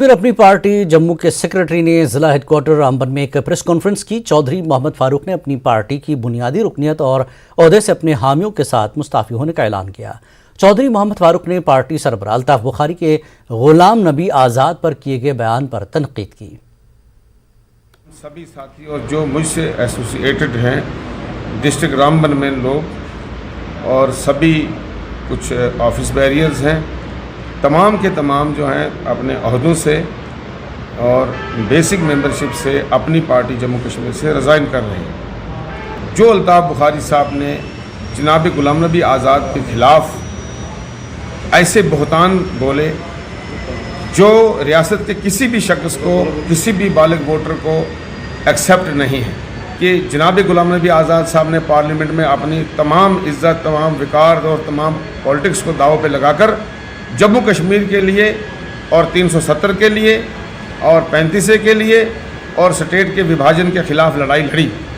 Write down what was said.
پھر اپنی پارٹی جموں کے سیکرٹری نے ضلع ہیڈ کوارٹر رامبن میں ایک پریس کانفرنس کی۔ چودھری محمد فاروق نے اپنی پارٹی کی بنیادی رکنیت اور عہدے سے اپنے حامیوں کے ساتھ مستعفی ہونے کا اعلان کیا۔ چودھری محمد فاروق نے پارٹی سربراہ الطاف بخاری کے غلام نبی آزاد پر کیے گئے بیان پر تنقید کی۔ سبھی ساتھی اور جو مجھ سے ایسوسیٹڈ ہیں ڈسٹرکٹ رامبن میں لوگ اور سبھی کچھ آفس بیریئرز ہیں، تمام کے تمام جو ہیں اپنے عہدوں سے اور بیسک ممبرشپ سے اپنی پارٹی جموں کشمیر سے ریزائن کر رہے ہیں۔ جو الطاف بخاری صاحب نے جناب غلام نبی آزاد کے خلاف ایسے بہتان بولے جو ریاست کے کسی بھی شخص کو، کسی بھی بالغ ووٹر کو ایکسیپٹ نہیں ہے، کہ جناب غلام نبی آزاد صاحب نے پارلیمنٹ میں اپنی تمام عزت، تمام وقار اور تمام پولیٹکس کو داؤ پہ لگا کر جموں کشمیر کے لیے اور 370 کے لیے اور 35 کے لیے اور سٹیٹ کے وبھاجن کے خلاف لڑائی لڑی۔